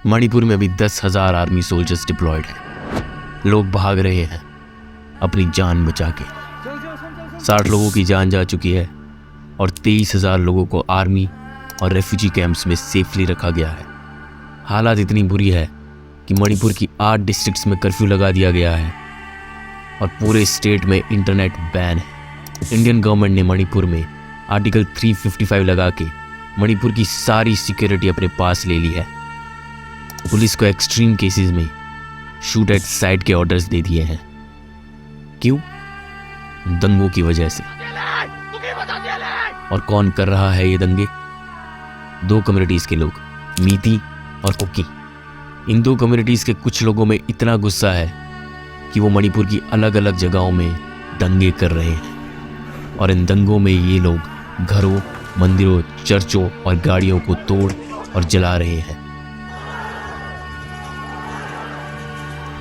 मणिपुर में अभी 10,000 army soldiers diploid हैं। लोग भाग रहे हैं अपनी जान बचा के। 60 लोगों की जान जा चुकी है और 23,000 लोगों को आर्मी और रेफ्यूजी कैंप्स में सेफली रखा गया है। हालात इतनी बुरी है कि मणिपुर की 8 डिस्ट्रिक्ट्स में कर्फ्यू लगा दिया गया है और पूरे स्टेट में इंटरनेट बैन है। इंडियन गवर्नमेंट ने मणिपुर में आर्टिकल 355 लगा के मणिपुर की सारी सिक्योरिटी अपने पास ले ली है। पुलिस को एक्सट्रीम केसेस में शूट एट साइट के ऑर्डर्स दे दिए हैं। क्यों? दंगों की वजह से। और कौन कर रहा है ये दंगे? 2 कम्युनिटीज के लोग, मीती और कुकी। इन 2 कम्युनिटीज के कुछ लोगों में इतना गुस्सा है कि वो मणिपुर की अलग अलग जगहों में दंगे कर रहे हैं और इन दंगों में ये लोग घरों, मंदिरों, चर्चों और गाड़ियों को तोड़ और जला रहे हैं।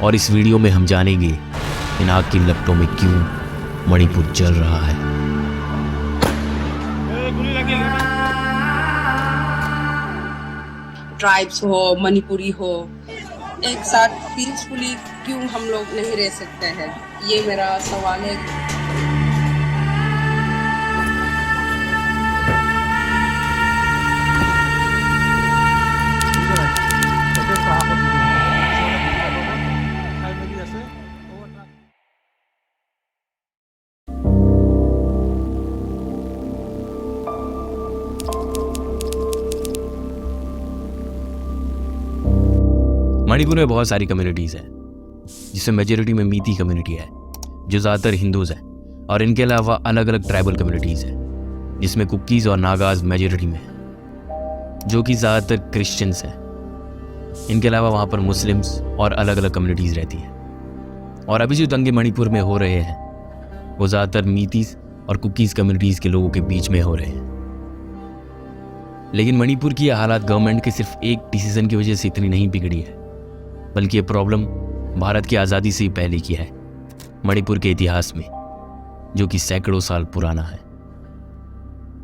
और इस वीडियो में हम जानेंगे इन आग की लपटों में क्यों मणिपुर जल रहा है। ट्राइब्स हो, मणिपुरी हो, एक साथ पीसफुली क्यों हम लोग नहीं रह सकते हैं? ये मेरा सवाल है। मणिपुर में बहुत सारी कम्युनिटीज़ हैं, जिसमें मेजॉरिटी में मीती कम्युनिटी है जो ज़्यादातर हिंदूज़ हैं, और इनके अलावा अलग अलग ट्राइबल कम्युनिटीज़ हैं जिसमें कुकीज़ और नागाज मेजॉरिटी में हैं जो कि ज़्यादातर क्रिश्चियंस हैं। इनके अलावा वहाँ पर मुस्लिम्स और अलग अलग कम्युनिटीज़ रहती हैं। और अभी जो दंगे मणिपुर में हो रहे हैं वो ज़्यादातर मीतीज़ और कुकीज़ कम्युनिटीज़ के लोगों के बीच में हो रहे हैं। लेकिन मणिपुर की यह हालात गवर्नमेंट के सिर्फ एक डिसीजन की वजह से इतनी नहीं बिगड़ी है, बल्कि ये प्रॉब्लम भारत की आज़ादी से ही पहले की है, मणिपुर के इतिहास में, जो कि सैकड़ों साल पुराना है।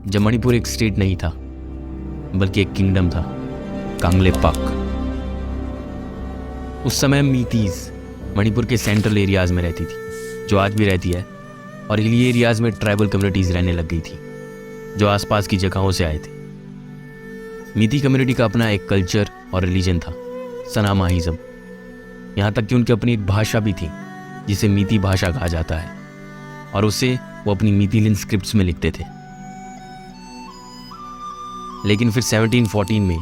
जब मणिपुर एक स्टेट नहीं था बल्कि एक किंगडम था, कांगलेपाक। उस समय मीतीज मणिपुर के सेंट्रल एरियाज में रहती थी, जो आज भी रहती है, और हिली एरियाज में ट्राइबल कम्युनिटीज रहने लग गई थी जो आसपास की जगहों से आए थे। मीती कम्युनिटी का अपना एक कल्चर और रिलीजन था, सनामाहिज्म। यहाँ तक कि उनकी अपनी एक भाषा भी थी जिसे मीती भाषा कहा जाता है, और उसे वो अपनी मीतीलिन स्क्रिप्ट्स में लिखते थे। लेकिन फिर 1714 में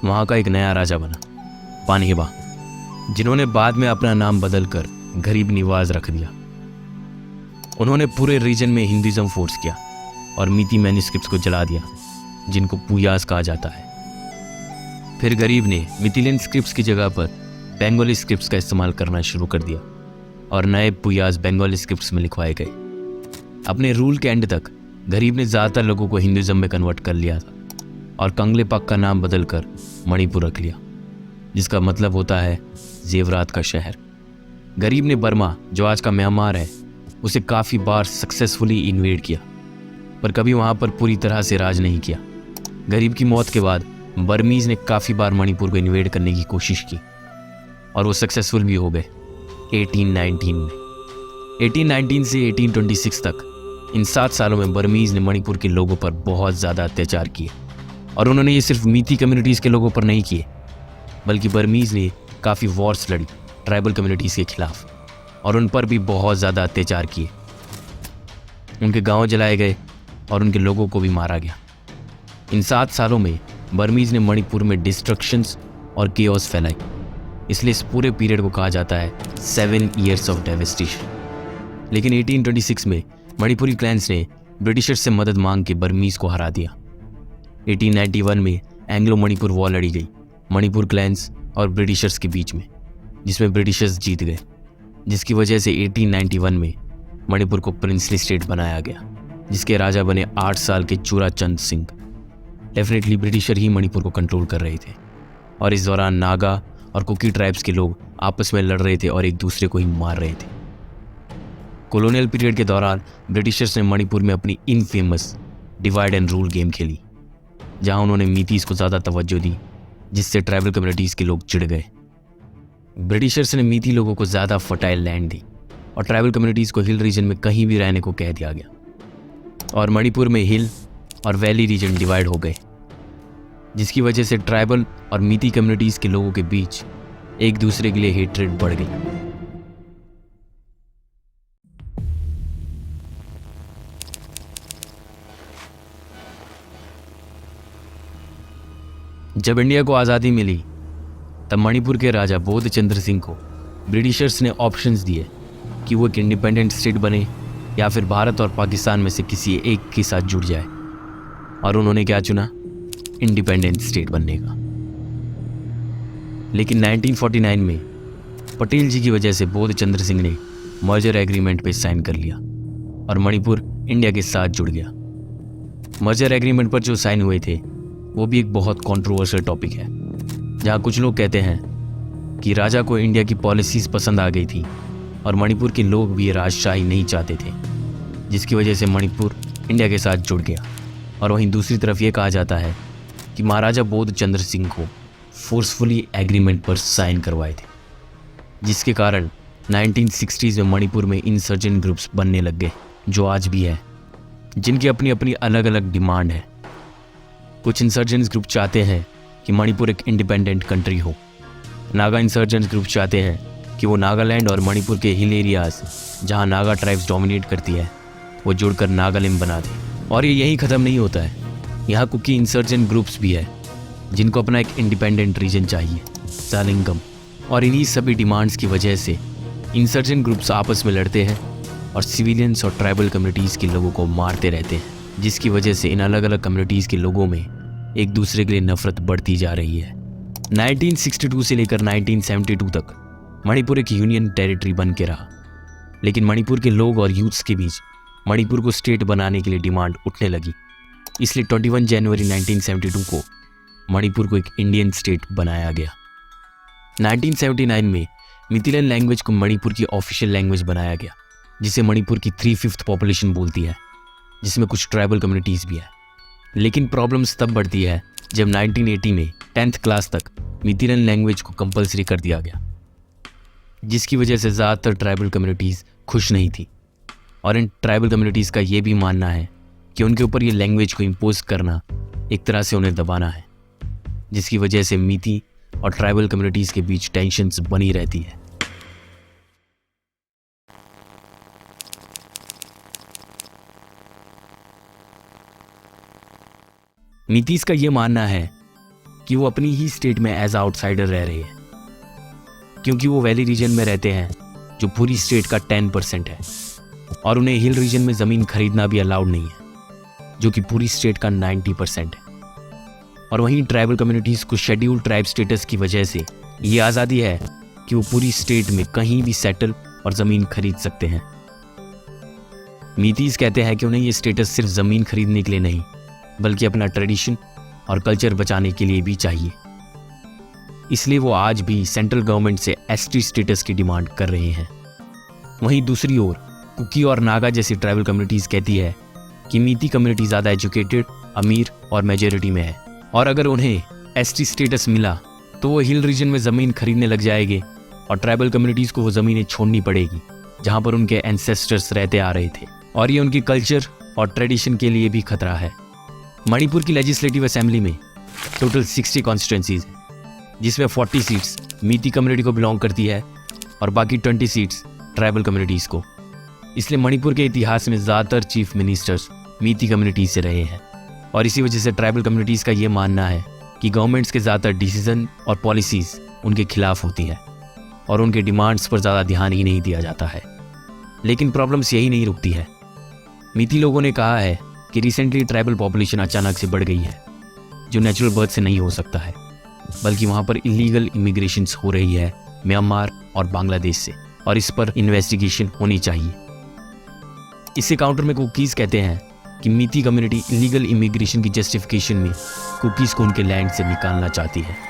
वहाँ का एक नया राजा बना, पानहेबा, जिन्होंने बाद में अपना नाम बदलकर गरीब निवाज रख दिया। उन्होंने पूरे रीजन में हिंदुइज्म फोर्स किया और मीती मैन्युस्क्रिप्ट्स को जला दिया, जिनको पुयास कहा जाता है। फिर गरीब ने मिथिलियन स्क्रिप्ट्स की जगह पर बंगाली स्क्रिप्ट्स का इस्तेमाल करना शुरू कर दिया और नए पुयास बंगाली स्क्रिप्ट्स में लिखवाए गए। अपने रूल के एंड तक गरीब ने ज़्यादातर लोगों को हिंदुइज्म में कन्वर्ट कर लिया था और कांगलेपाक का नाम बदलकर मणिपुर रख लिया, जिसका मतलब होता है जेवरात का शहर। गरीब ने बर्मा, जो आज का म्यांमार है, उसे काफ़ी बार सक्सेसफुली इन्वेड किया, पर कभी वहाँ पर पूरी तरह से राज नहीं किया। गरीब की मौत के बाद बर्मीज़ ने काफ़ी बार मणिपुर को इन्वेड करने की कोशिश की और वो सक्सेसफुल भी हो गए 1819 में। 1819 से 1826 तक इन 7 सालों में बर्मीज़ ने मणिपुर के लोगों पर बहुत ज़्यादा अत्याचार किए, और उन्होंने ये सिर्फ मीती कम्युनिटीज़ के लोगों पर नहीं किए, बल्कि बर्मीज़ ने काफ़ी वॉर्स लड़ी ट्राइबल कम्युनिटीज़ के खिलाफ और उन पर भी बहुत ज़्यादा अत्याचार किए। उनके गाँव जलाए गए और उनके लोगों को भी मारा गया। इन 7 सालों में बर्मीज़ ने मणिपुर में डिस्ट्रक्शंस और केओस फैलाई, इसलिए इस पूरे पीरियड को कहा जाता है 7 years ऑफ डेवेस्टेशन। लेकिन 1826 में मणिपुरी क्लैंस ने ब्रिटिशर्स से मदद मांग के बर्मीज़ को हरा दिया। 1891 में एंग्लो मणिपुर वॉर लड़ी गई मणिपुर क्लैंस और ब्रिटिशर्स के बीच में, जिसमें ब्रिटिशर्स जीत गए, जिसकी वजह से 1891 में मणिपुर को प्रिंसली स्टेट बनाया गया, जिसके राजा बने 8 साल के चूराचंद सिंह। डेफिनेटली ब्रिटिशर ही मणिपुर को कंट्रोल कर रहे थे, और इस दौरान नागा और कुकी ट्राइब्स के लोग आपस में लड़ रहे थे और एक दूसरे को ही मार रहे थे। कॉलोनियल पीरियड के दौरान ब्रिटिशर्स ने मणिपुर में अपनी infamous divide and rule game खेली, जहां उन्होंने मीतीज़ को ज़्यादा तवज्जो दी जिससे ट्राइबल कम्युनिटीज़ के लोग चिढ़ गए। ब्रिटिशर्स ने मीती लोगों को ज़्यादा फर्टाइल लैंड दी और ट्राइबल कम्युनिटीज़ को हिल रीजन में कहीं भी रहने को कह दिया गया और मणिपुर में हिल और वैली रीजन डिवाइड हो गए, जिसकी वजह से ट्राइबल और मीती कम्युनिटीज़ के लोगों के बीच एक दूसरे के लिए हेट्रेड बढ़ गई। जब इंडिया को आज़ादी मिली तब मणिपुर के राजा बोधचंद्र सिंह को ब्रिटिशर्स ने ऑप्शंस दिए कि वो एक इंडिपेंडेंट स्टेट बने या फिर भारत और पाकिस्तान में से किसी एक के साथ जुड़ जाए, और उन्होंने क्या चुना? इंडिपेंडेंट स्टेट बनने का। लेकिन 1949 में पटेल जी की वजह से बोधचंद्र सिंह ने मर्जर एग्रीमेंट पे साइन कर लिया और मणिपुर इंडिया के साथ जुड़ गया। मर्जर एग्रीमेंट पर जो साइन हुए थे वो भी एक बहुत कंट्रोवर्शियल टॉपिक है, जहाँ कुछ लोग कहते हैं कि राजा को इंडिया की पॉलिसीज़ पसंद आ गई थी और मणिपुर के लोग भी राजशाही नहीं चाहते थे, जिसकी वजह से मणिपुर इंडिया के साथ जुड़ गया। और वहीं दूसरी तरफ ये कहा जाता है कि महाराजा बोधचंद्र सिंह को फोर्सफुली एग्रीमेंट पर साइन करवाए थे, जिसके कारण 1960s में मणिपुर में इंसर्जेंट ग्रुप्स बनने लग गए, जो आज भी है, जिनकी अपनी अपनी अलग अलग डिमांड है। कुछ इंसर्जेंट्स ग्रुप चाहते हैं कि मणिपुर एक इंडिपेंडेंट कंट्री हो। नागा इंसर्जेंट्स ग्रुप चाहते हैं कि वो नागालैंड और मणिपुर के हिल एरियाज जहां नागा ट्राइब्स डोमिनेट करती है वो जुड़कर नागालैंड बना दे। और ये यहीं ख़त्म नहीं होता है, यहाँ कुकी इंसर्जेंट ग्रुप्स भी है जिनको अपना एक इंडिपेंडेंट रीजन चाहिए, सालिंगम। और इन्हीं सभी डिमांड्स की वजह से इंसर्जेंट ग्रुप्स आपस में लड़ते हैं और सिविलियंस और ट्राइबल कम्युनिटीज़ के लोगों को मारते रहते हैं, जिसकी वजह से इन अलग अलग कम्युनिटीज़ के लोगों में एक दूसरे के लिए नफरत बढ़ती जा रही है। 1962 से लेकर 1972 तक मणिपुर एक यूनियन टेरिटरी बन के रहा, लेकिन मणिपुर के लोग और यूथ्स के बीच मणिपुर को स्टेट बनाने के लिए डिमांड उठने लगी। इसलिए 21 जनवरी 1972 को मणिपुर को एक इंडियन स्टेट बनाया गया। 1979 में मिथिलेन लैंग्वेज को मणिपुर की ऑफिशियल लैंग्वेज बनाया गया, जिसे मणिपुर की 3/5 पॉपुलेशन बोलती है, जिसमें कुछ ट्राइबल कम्युनिटीज़ भी है। लेकिन प्रॉब्लम्स तब बढ़ती है जब 1980 में 10th क्लास तक मिथिलेन लैंग्वेज को कंपलसरी कर दिया गया, जिसकी वजह से ज़्यादातर ट्राइबल कम्युनिटीज़ खुश नहीं थी। और इन ट्राइबल कम्युनिटीज़ का ये भी मानना है कि उनके ऊपर ये लैंग्वेज को इम्पोज करना एक तरह से उन्हें दबाना है, जिसकी वजह से मीती और ट्राइबल कम्युनिटीज़ के बीच टेंशन्स बनी रहती है। मीतीज़ का ये मानना है कि वो अपनी ही स्टेट में एज आउटसाइडर रह रहे हैं, क्योंकि वो वैली रीजन में रहते हैं जो पूरी स्टेट का 10% है, और उन्हें हिल रीजन में ज़मीन खरीदना भी अलाउड नहीं है, जो कि पूरी स्टेट का 90% है। और वहीं ट्राइबल कम्युनिटीज़ को शेड्यूल ट्राइब स्टेटस की वजह से ये आज़ादी है कि वो पूरी स्टेट में कहीं भी सेटल और ज़मीन खरीद सकते हैं। मीतीज़ कहते हैं कि उन्हें ये स्टेटस सिर्फ ज़मीन खरीदने के लिए नहीं, बल्कि अपना ट्रेडिशन और कल्चर बचाने के लिए भी चाहिए। इसलिए वो आज भी सेंट्रल गवर्नमेंट से एसटी स्टेटस की डिमांड कर रहे हैं। वहीं दूसरी ओर कुकी और नागा जैसी ट्राइबल कम्युनिटीज़ कहती है कि मीती कम्युनिटी ज़्यादा एजुकेटेड, अमीर और मेजॉरिटी में है, और अगर उन्हें एसटी स्टेटस मिला तो वो हिल रीजन में ज़मीन खरीदने लग जाएंगे और ट्राइबल कम्युनिटीज़ को वो ज़मीनें छोड़नी पड़ेगी जहाँ पर उनके एंसेस्टर्स रहते आ रहे थे, और ये उनकी कल्चर और ट्रेडिशन के लिए भी खतरा है। मणिपुर की लेजिस्लेटिव असेंबली में टोटल 60 कॉन्स्टिट्यूंसीज हैं, जिसमें 40 सीट्स मीती कम्युनिटी को बिलोंग करती है और बाकी 20 सीट्स ट्राइबल कम्युनिटीज़ को। इसलिए मणिपुर के इतिहास में ज़्यादातर चीफ मिनिस्टर्स मीती कम्युनिटी से रहे हैं, और इसी वजह से ट्राइबल कम्युनिटीज़ का ये मानना है कि गवर्नमेंट्स के ज़्यादातर डिसीजन और पॉलिसीज़ उनके खिलाफ होती है और उनके डिमांड्स पर ज़्यादा ध्यान ही नहीं दिया जाता है। लेकिन प्रॉब्लम्स यही नहीं रुकती है। मीती लोगों ने कहा है कि रिसेंटली ट्राइबल पॉपुलेशन अचानक से बढ़ गई है, जो नेचुरल बर्थ से नहीं हो सकता है, बल्कि वहाँ पर इलीगल इमिग्रेशंस हो रही है म्यांमार और बांग्लादेश से, और इस पर इन्वेस्टिगेशन होनी चाहिए। इससे काउंटर में कुकीज़ कहते हैं कि मीती कम्युनिटी इलीगल इमिग्रेशन की जस्टिफिकेशन में कुकीज़ को उनके लैंड से निकालना चाहती है।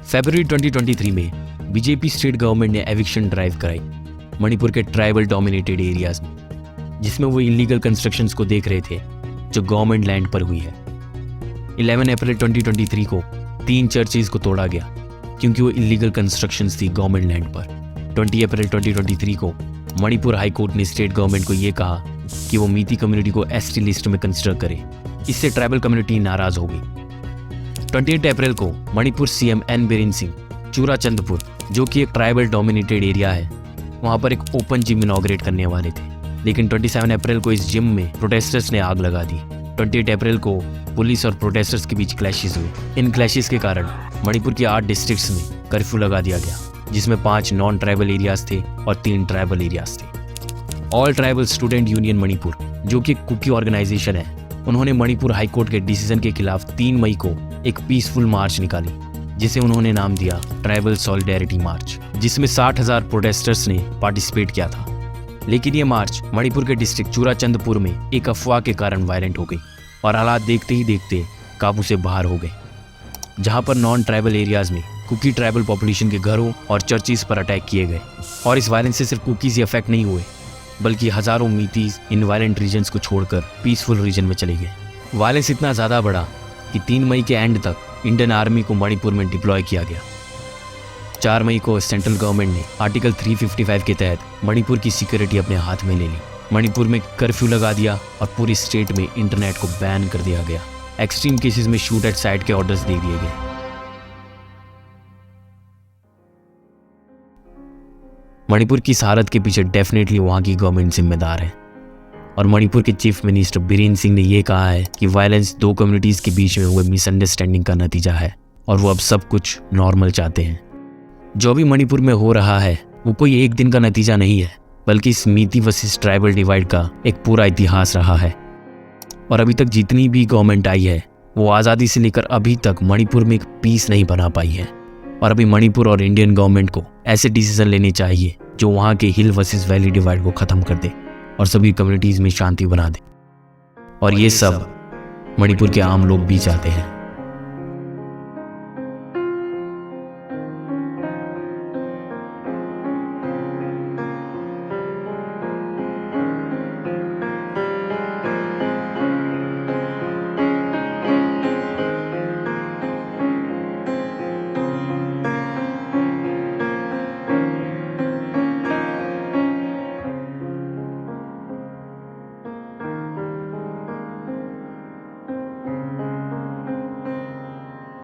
फरवरी 2023 में बीजेपी स्टेट गवर्नमेंट ने एविक्शन ड्राइव कराई, मणिपुर के ट्राइबल डोमिनेटेड एरियाज में, जिसमें वो इलीगल कंस्ट्रक्शंस को देख रहे थे जो गवर्नमेंट लैंड पर हुई है। 11 अप्रैल 2023 को 3 चर्चेज को तोड़ा गया क्योंकि वो इलीगल कंस्ट्रक्शंस थी गवर्नमेंट लैंड पर। 20 अप्रैल 2023 को मणिपुर हाई कोर्ट ने स्टेट गवर्नमेंट को ये कहा कि वो मीती कम्युनिटी को एसटी लिस्ट में कंसिडर करे। इससे ट्राइबल कम्युनिटी नाराज हो गई। 28 अप्रैल को मणिपुर सीएम एन बीरेन सिंह चूराचंदपुर, जो कि एक ट्राइबल डोमिनेटेड एरिया है, वहाँ पर एक ओपन जिम इनॉग्रेट करने वाले थे, लेकिन 27 अप्रैल को इस जिम में प्रोटेस्टर्स ने आग लगा दी। 28 अप्रैल को पुलिस और प्रोटेस्टर्स के बीच क्लैशेस हुए। इन क्लैशेस के कारण मणिपुर के 8 डिस्ट्रिक्ट्स में कर्फ्यू लगा दिया गया, जिसमें 5 नॉन ट्राइबल एरियाज थे और 3 ट्राइबल एरियाज थे। All tribal student union Manipur, जो कि कुकी ऑर्गेनाइजेशन है, उन्होंने मणिपुर हाई कोर्ट के डिसीजन के खिलाफ 3 मई को एक पीसफुल मार्च निकाली, जिसे उन्होंने नाम दिया ट्राइबल सॉलिडेरिटी मार्च, जिसमें 60,000 प्रोटेस्टर्स ने पार्टिसिपेट किया था। लेकिन ये मार्च मणिपुर के डिस्ट्रिक्ट चूराचंदपुर में एक अफवाह के कारण वायलेंट हो गई और हालात देखते ही देखते काबू से बाहर हो गए, जहां पर नॉन ट्राइबल एरियाज में कुकी ट्राइबल पॉपुलेशन के घरों और चर्चिस पर अटैक किए गए। और इस वायलेंस से सिर्फ कुकीज ही अफेक्ट नहीं हुए, बल्कि हजारों मीतीज इन वायलेंट रीजन्स को छोड़कर पीसफुल रीजन में चले गए। वायलेंस इतना ज़्यादा बढ़ा कि 3 मई के एंड तक इंडियन आर्मी को मणिपुर में डिप्लॉय किया गया। 4 मई को सेंट्रल गवर्नमेंट ने आर्टिकल 355 के तहत मणिपुर की सिक्योरिटी अपने हाथ में ले ली। मणिपुर में कर्फ्यू लगा दिया और पूरी स्टेट में इंटरनेट को बैन कर दिया गया। एक्सट्रीम केसेस में शूट एट साइट के ऑर्डर्स दे दिए गए। मणिपुर की इस हालत के पीछे डेफिनेटली वहाँ की गवर्नमेंट जिम्मेदार है, और मणिपुर के चीफ मिनिस्टर बीरेन सिंह ने यह कहा है कि वायलेंस 2 कम्युनिटीज़ के बीच में हुए मिसअंडरस्टैंडिंग का नतीजा है और वो अब सब कुछ नॉर्मल चाहते हैं। जो भी मणिपुर में हो रहा है वो कोई एक दिन का नतीजा नहीं है, बल्कि इस मीती वर्सेस ट्राइबल डिवाइड का एक पूरा इतिहास रहा है। और अभी तक जितनी भी गवर्नमेंट आई है वो आज़ादी से लेकर अभी तक मणिपुर में एक पीस नहीं बना पाई है। और अभी मणिपुर और इंडियन गवर्नमेंट को ऐसे डिसीजन लेने चाहिए जो वहाँ के हिल वर्सेस वैली डिवाइड को ख़त्म कर दे और सभी कम्युनिटीज़ में शांति बना दे। और ये सब मणिपुर के आम लोग भी चाहते हैं।